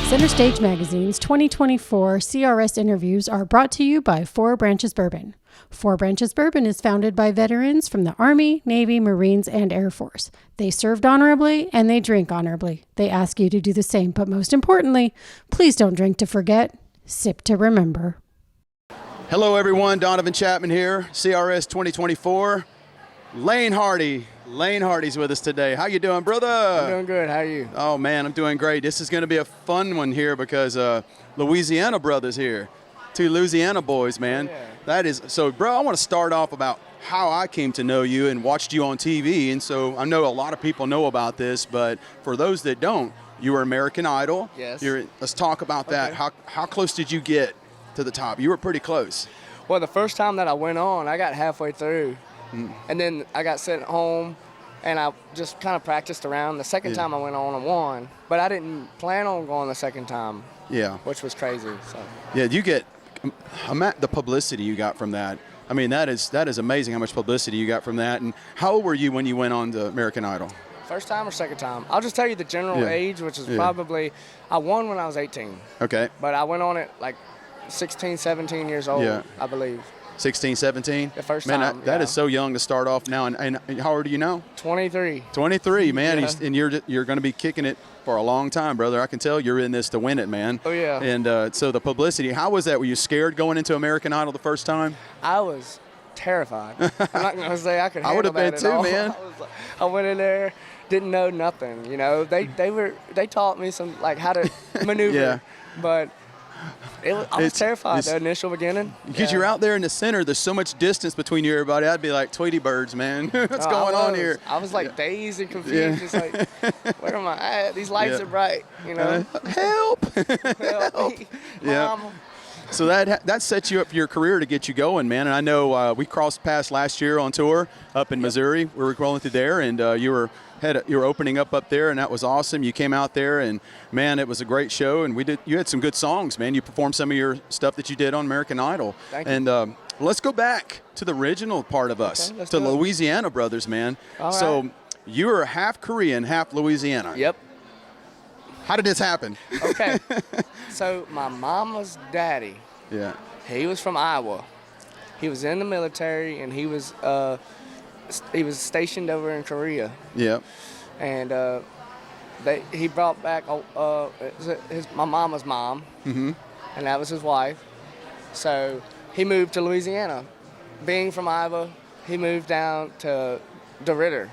Center Stage Magazine's 2024 CRS interviews are brought to you by Four Branches Bourbon. Four Branches Bourbon is founded by veterans from the Army, Navy, Marines, and Air Force. They served honorably and they drink honorably. They ask you to do the same, but most importantly, please don't drink to forget, sip to remember. Hello everyone, Donovan Chapman here, CRS 2024. Laine Hardy. Laine Hardy's with us today. How you doing, brother? I'm doing good. How are you? Oh man, I'm doing great. This is going to be a fun one here because Louisiana brothers here. Two Louisiana boys, man. Oh, yeah. That is so, bro. I want to start off about how I came to know you and watched you on TV. And so I know a lot of people know about this, but for those that don't, you were American Idol. Yes. Let's talk about that. Okay. How close did you get to the top? You were pretty close. Well, the first time that I went on, I got halfway through. And then I got sent home, and I just kind of practiced around. The second time I went on, I won. But I didn't plan on going the second time. Yeah. Which was crazy. So. Yeah, you get the publicity you got from that. I mean, that is amazing how much publicity you got from that. And how old were you when you went on to American Idol? First time or second time? I'll just tell you the general age, which is probably, I won when I was 18. Okay. But I went on it like 16, 17 years old, I believe. 16, 17? The first man, time, that is so young to start off now. And how old are you now? 23. 23, man. Yeah. And you're going to be kicking it for a long time, brother. I can tell you're in this to win it, man. Oh, yeah. And so the publicity, how was that? Were you scared going into American Idol the first time? I was terrified. I'm not going to say I could handle I would have been that too, at all. man. I went in there, didn't know nothing. You know, they taught me some, like, how to maneuver. But I was terrified the initial beginning. Because you're out there in the center, there's so much distance between you and everybody. I'd be like, Tweety birds, man. What's going on here? I was like dazed and confused. Just like, where am I at? These lights are bright, you know. Help! Help me, Mom. So that sets you up for your career to get you going, man. And I know we crossed paths last year on tour up in Missouri. We were rolling through there, and you were opening up there, and that was awesome. You came out there, and man, it was a great show. And you had some good songs, man. You performed some of your stuff that you did on American Idol. Thank you. And let's go back to the original part of us, to Louisiana brothers, man. All so right. you were half Korean, half Louisiana. Yep. How did this happen? Okay. So my mama's daddy, he was from Iowa. He was in the military, and he was stationed over in Korea. Yep. And he brought back my mama's mom, and that was his wife. So he moved to Louisiana. Being from Iowa, he moved down to DeRidder,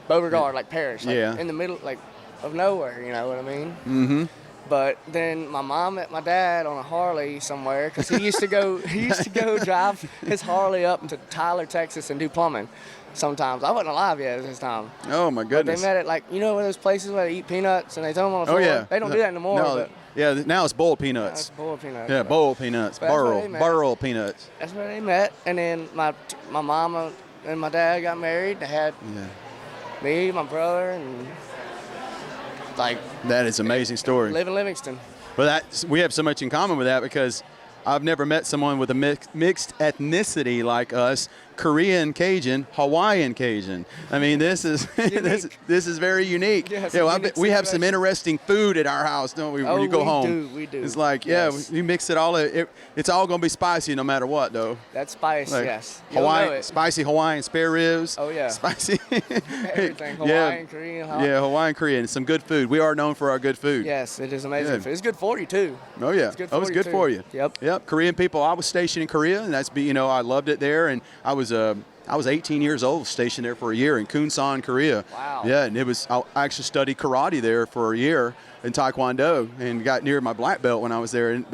Beauregard, like Parish, like in the middle, like of nowhere. You know what I mean? Mm-hmm. But then my mom met my dad on a Harley somewhere, because he used to go drive his Harley up to Tyler, Texas, and do plumbing. Sometimes I wasn't alive yet at this time. Oh my goodness! But they met at, like, you know, those places where they eat peanuts and they throw them on the floor. Oh yeah. They don't do that anymore. No, but now it's boiled peanuts. it's boiled peanuts. Yeah, boiled peanuts. Burl peanuts. That's where they met, and then my mama and my dad got married. They had me, my brother, and like that is an amazing story. Live in Livingston. But we have so much in common with that, because I've never met someone with a mixed ethnicity like us. Korean Cajun, Hawaiian Cajun. I mean, this is this is very unique. We have some interesting food at our house, don't we? When you go home, we do. It's like we mix it all. It's all gonna be spicy no matter what, though. That's spice, like yes. Spicy Hawaiian spare ribs. Oh yeah. Spicy. Everything. Hawaiian, Korean. Hawaiian, Korean. Some good food. We are known for our good food. Yes, it is amazing food. It's good for you too. Oh yeah. It's good for you. Yep. Korean people. I was stationed in Korea, and I loved it there, and I was 18 years old, stationed there for a year in Kunsan, Korea. Wow. Yeah, and I actually studied karate there for a year in Taekwondo, and got near my black belt when I was there. And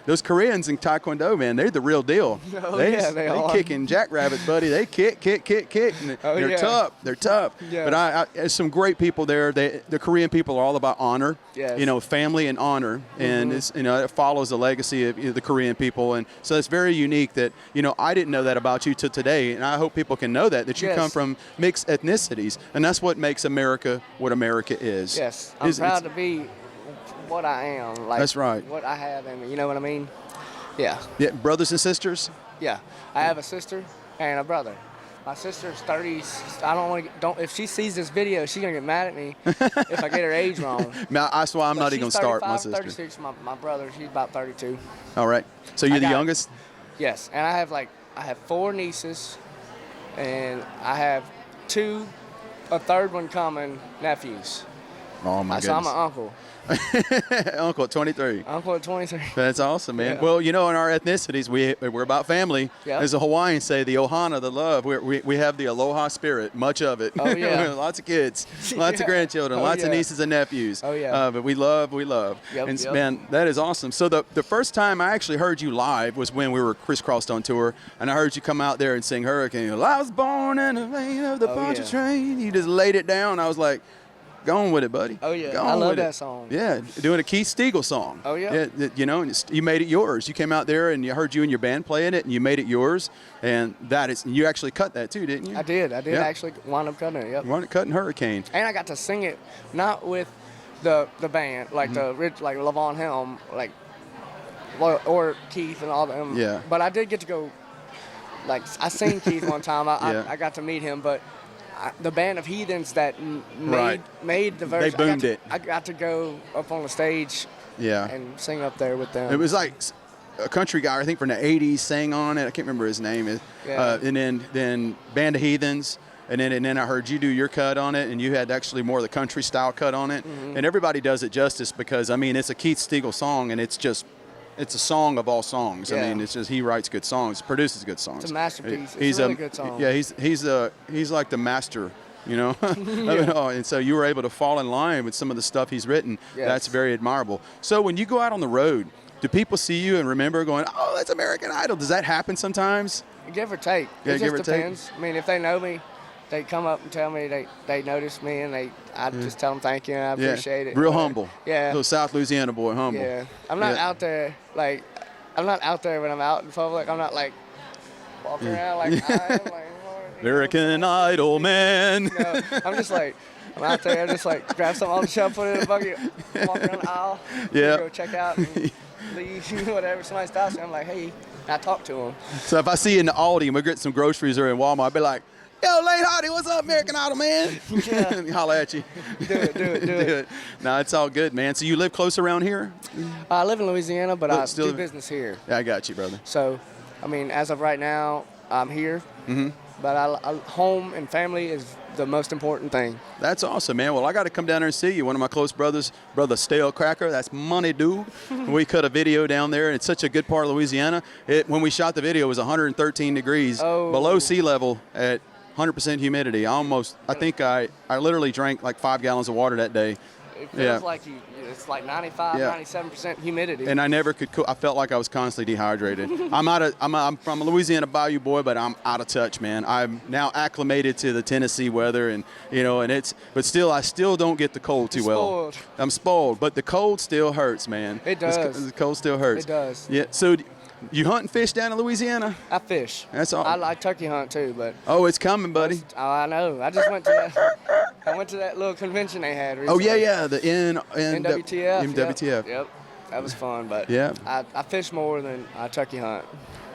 those Koreans in Taekwondo, man, they're the real deal. Oh, they are. kicking jackrabbits, buddy. They kick. And they're tough. They're tough. Yeah. But there's some great people there. The Korean people are all about honor. Yes. You know, family and honor, and it's, it follows the legacy of the Korean people, and so it's very unique that I didn't know that about you till today, and I hope people can know that you come from mixed ethnicities, and that's what makes America what America is. Yes, I'm proud to be what I am. Like, that's right. What I have in me. You know what I mean? Yeah. Yeah. Brothers and sisters? Yeah. I have a sister and a brother. My sister's 30. I don't. If she sees this video, she's gonna get mad at me if I get her age wrong. That's why I'm not even gonna start my sister. 36. My brother, she's about 32. All right. So you're the youngest? Yes, and I have 4 nieces, and I have a third one coming, nephews. Oh my goodness. So I'm an uncle. Uncle at 23. Uncle at 23. That's awesome, man. Yeah. Well, in our ethnicities, we're about family. Yep. As the Hawaiians say, the ohana, the love. We have the aloha spirit, much of it. Oh, yeah. Lots of kids, lots of grandchildren, lots of nieces and nephews. Oh, yeah. But we love. Yep, And, yep. man, that is awesome. So the first time I actually heard you live was when we were crisscrossed on tour, and I heard you come out there and sing Hurricane. I was born in the rain of the Poncha train. You just laid it down. I was like, go on with it, buddy. Oh, yeah. Go I on love with that it. song. Yeah, doing a Keith Stegall song. Oh, yeah. And you made it yours. You came out there and you heard you and your band playing it, and you made it yours. And you actually cut that too, didn't you? I did actually wind up cutting it, yep. You wound up cutting Hurricane. And I got to sing it not with the band, like like Levon Helm, like or Keith and all them. Yeah. But I did get to go, like, I seen Keith one time. I got to meet him, but the band of heathens that made the verse. They boomed it. I got to go up on the stage and sing up there with them. It was like a country guy, I think from the 80s, sang on it. I can't remember his name. Yeah. And then Band of Heathens. And then I heard you do your cut on it, and you had actually more of the country style cut on it. Mm-hmm. And everybody does it justice because, I mean, it's a Keith Stegall song, and it's a song of all songs. Yeah. I mean, it's just he writes good songs, produces good songs. It's a masterpiece. It's a really good song. Yeah, he's like the master, And so you were able to fall in line with some of the stuff he's written. Yes. That's very admirable. So when you go out on the road, do people see you and remember going, oh, that's American Idol? Does that happen sometimes? Give or take. Yeah, it give or just depends. I mean, if they know me, they come up and tell me they notice me, and I just tell them thank you and I appreciate it. Real humble. Yeah. Little South Louisiana boy, humble. Yeah. I'm not out there I'm not out there when I'm out in public. I'm not like walking around like I am like American Idol man. No, I'm just like I'm out there, just like grab something on the shelf, put it in a bucket, walk around the aisle, go check out and leave, whatever. Somebody stops me, I'm like, hey, and I talk to them. So if I see you in the Aldi and we get some groceries or in Walmart, I'd be like, yo, Laine Hardy, what's up, American Idol, man? Yeah. Holla at you. Do it. No, it's all good, man. So you live close around here? I live in Louisiana, but I still do business here. Yeah, I got you, brother. So, I mean, as of right now, I'm here. Mm-hmm. But home and family is the most important thing. That's awesome, man. Well, I got to come down there and see you. One of my close brothers, Brother Stale Cracker, that's money, dude. We cut a video down there, and it's such a good part of Louisiana. When we shot the video, it was 113 degrees below sea level at 100% humidity. I think I literally drank like 5 gallons of water that day. It feels like it's like 95, 97% humidity. And I never could cook. I felt like I was constantly dehydrated. I'm from a Louisiana Bayou boy, but I'm out of touch, man. I'm now acclimated to the Tennessee weather, and but still, I still don't get the cold too well. I'm spoiled, but the cold still hurts, man. It does. The cold still hurts. It does. Yeah. So, you hunt and fish down in Louisiana? I fish. That's all. I like turkey hunt too, but. Oh, it's coming, buddy. I know. I just went to that. I went to that little convention they had recently. Oh yeah, the NWTF. NWTF. Yep. That was fun, but I fish more than I turkey hunt.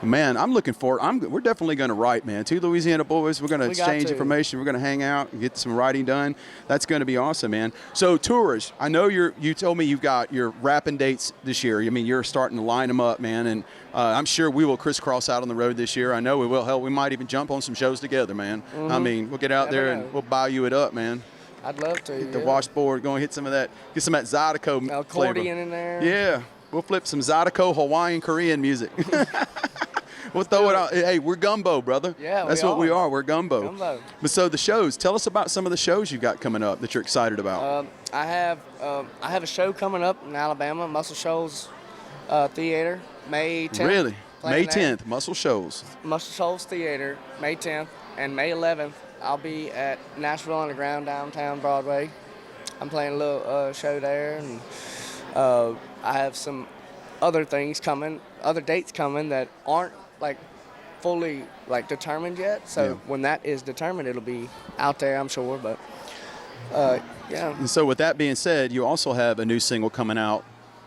Man, I'm looking forward. We're definitely going to write, man. 2 Louisiana boys. We're going to exchange information. We're going to hang out and get some writing done. That's going to be awesome, man. So, tours. I know you told me you've got your rapping dates this year. I mean, you're starting to line them up, man. And I'm sure we will crisscross out on the road this year. I know we will. Hell, we might even jump on some shows together, man. Mm-hmm. I mean, we'll get out there and we'll bayou it up, man. I'd love to. Get the washboard, go and hit some of that. Get some of that Zydeco flavor. Accordion in there. Yeah. We'll flip some Zydeco Hawaiian Korean music. We'll throw it out. Hey, we're gumbo, brother. Yeah, that's what we are. We're gumbo. But so the shows. Tell us about some of the shows you've got coming up that you're excited about. I have a show coming up in Alabama, Muscle Shoals Theater, May 10th. Really? May 10th, Muscle Shoals. Muscle Shoals Theater, May 10th, and May 11th. I'll be at Nashville Underground, downtown Broadway. I'm playing a little show there, and I have some other things coming, other dates coming that aren't like fully like determined yet. So when that is determined, it'll be out there, I'm sure. But yeah. And so with that being said, you also have a new single coming out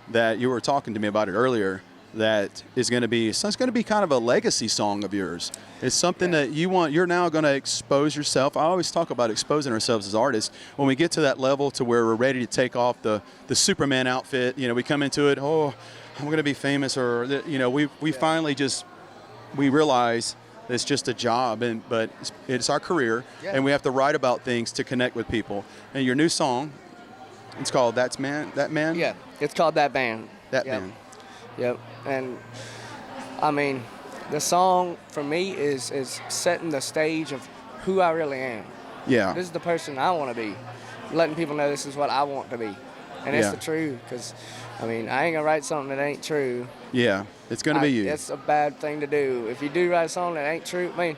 that you were talking to me about it earlier. that is going to be, so it's going to be kind of a legacy song of yours. It's something that you're now going to expose yourself. I always talk about exposing ourselves as artists. When we get to that level to where we're ready to take off the Superman outfit, you know, we come into it, oh, I'm going to be famous, or, you know, we finally just, we realize it's just a job, but it's our career, and we have to write about things to connect with people. And your new song, it's called That Man? Yeah, it's called That Band. That Man. Yep, and I mean, the song for me is setting the stage of who I really am. Yeah. This is the person I want to be, letting people know this is what I want to be, and it's the truth. Because, I mean, I ain't gonna write something that ain't true. Yeah, it's gonna be you. It's a bad thing to do. If you do write a song that ain't true, I mean,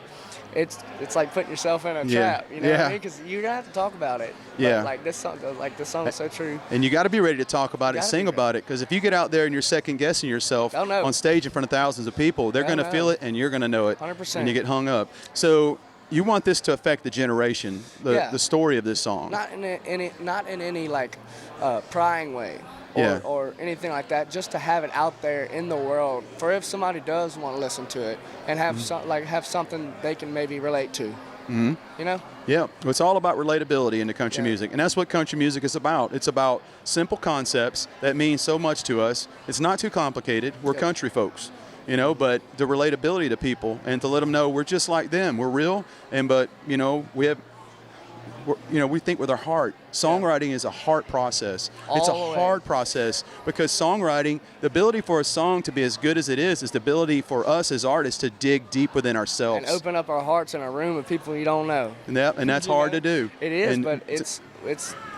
it's like putting yourself in a trap. You know what I mean? Because you're gonna have to talk about it. Yeah. But this song is so true. And you got to be ready to talk about it, sing about it, because if you get out there and you're second guessing yourself on stage in front of thousands of people, they're going to feel it, and you're going to know it. 100%. And you get hung up. So you want this to affect the generation, the story of this song. Not in any like prying way. Or anything like that, just to have it out there in the world for if somebody does want to listen to it and have have something they can maybe relate to. Mm-hmm. You know? Yeah, well, it's all about relatability into country music, and that's what country music is about. It's about simple concepts that mean so much to us. It's not too complicated. We're country folks, you know, but the relatability to people and to let them know we're just like them. We're real, but you know, we think with our heart. Songwriting is a heart process. It's a hard process, because songwriting, the ability for a song to be as good as it is the ability for us as artists to dig deep within ourselves. And open up our hearts in a room of people you don't know. And that's hard to do. It is, but it's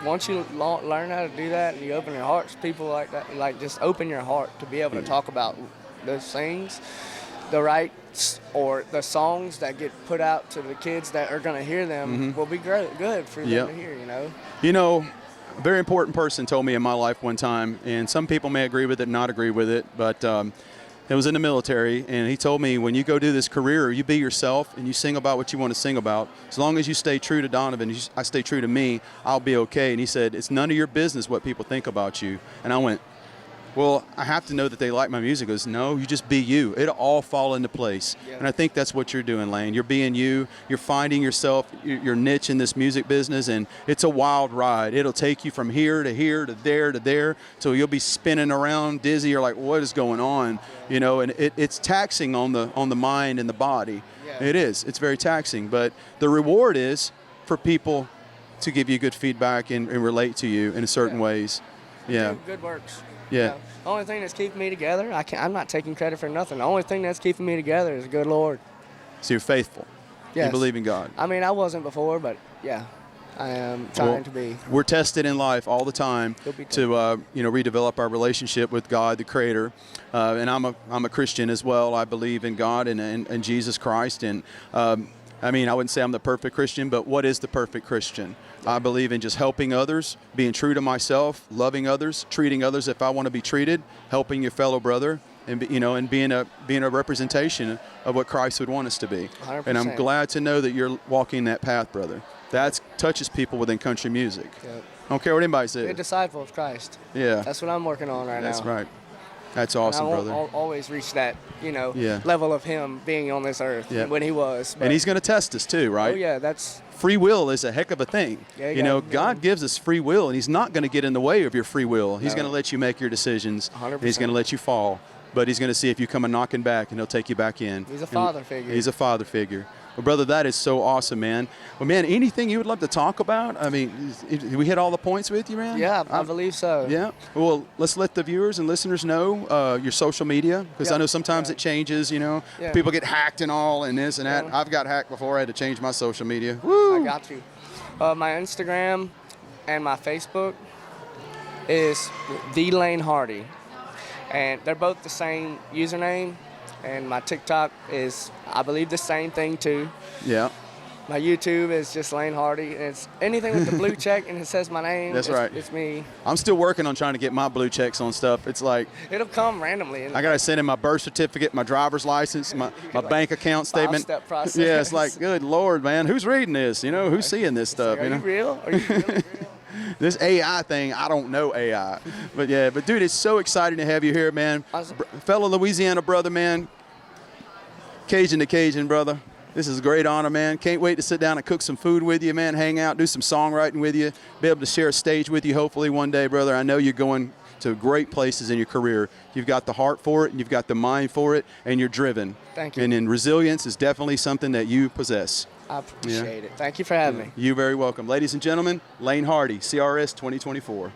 once you learn how to do that and you open your hearts, people like that, like just open your heart to be able to talk about those things. The rights or the songs that get put out to the kids that are going to hear them will be good for them to hear, you know? You know, a very important person told me in my life one time, and some people may agree with it, not agree with it, but it was in the military, and he told me, when you go do this career, you be yourself and you sing about what you want to sing about. As long as you stay true to Donovan, I stay true to me, I'll be okay. And he said, it's none of your business what people think about you. And I went, well, I have to know that they like my music. He goes, no, you just be you. It'll all fall into place. Yeah. And I think that's what you're doing, Laine. You're being you. You're finding yourself, your niche in this music business, and it's a wild ride. It'll take you from here to here to there to there, so you'll be spinning around dizzy. You're like, what is going on? You know, and it's taxing on the mind and the body. Yeah. It is. It's very taxing. But the reward is for people to give you good feedback and relate to you in certain ways. Yeah. Good works. Yeah. The only thing that's keeping me together, I'm not taking credit for nothing. The only thing that's keeping me together is the good Lord. So you're faithful. Yes. You believe in God. I mean, I wasn't before, but yeah, I am trying to be. We're tested in life all the time to redevelop our relationship with God, the Creator. And I'm a Christian as well. I believe in God and Jesus Christ. And I mean, I wouldn't say I'm the perfect Christian, but what is the perfect Christian? I believe in just helping others, being true to myself, loving others, treating others if I want to be treated, helping your fellow brother, and being a representation of what Christ would want us to be. 100%. And I'm glad to know that you're walking that path, brother. That touches people within country music. Yep. I don't care what anybody says. Be a disciple of Christ. Yeah. That's what I'm working on right now. That's right. That's awesome, and I brother. I'll always reach that, level of him being on this earth when he was. And he's going to test us too, right? Oh, yeah, that's... Free will is a heck of a thing. Yeah, God gives us free will, and he's not going to get in the way of your free will. He's going to let you make your decisions. 100%. He's going to let you fall, but he's going to see if you come a knocking back, and he'll take you back in. He's a father figure. He's a father figure. Well, brother, that is so awesome, man. Well, man, anything you would love to talk about? I mean, we hit all the points with you, man? Yeah, I believe so. Yeah. Well, let's let the viewers and listeners know your social media, because I know sometimes it changes, People get hacked and all and this and that. I've got hacked before. I had to change my social media. Woo! I got you. My Instagram and my Facebook is the Laine Hardy. And they're both the same username. And my TikTok is, I believe, the same thing too. Yeah. My YouTube is just Laine Hardy. It's anything with the blue check and it says my name. That's right. It's me. I'm still working on trying to get my blue checks on stuff. It's like it'll come randomly. I gotta send in my birth certificate, my driver's license, my bank account statement. 5-step process. Yeah, it's like, good Lord, man, who's reading this? Who's seeing this stuff? Like, are you real? Are you really real? This AI thing, I don't know AI. But yeah, but dude, it's so exciting to have you here, man. Fellow Louisiana brother, man. Cajun to Cajun, brother. This is a great honor, man. Can't wait to sit down and cook some food with you, man. Hang out, do some songwriting with you. Be able to share a stage with you hopefully one day, brother. I know you're going to great places in your career. You've got the heart for it, and you've got the mind for it, and you're driven. Thank you. And then resilience is definitely something that you possess. I appreciate it. Thank you for having me. You're very welcome. Ladies and gentlemen, Laine Hardy, CRS 2024.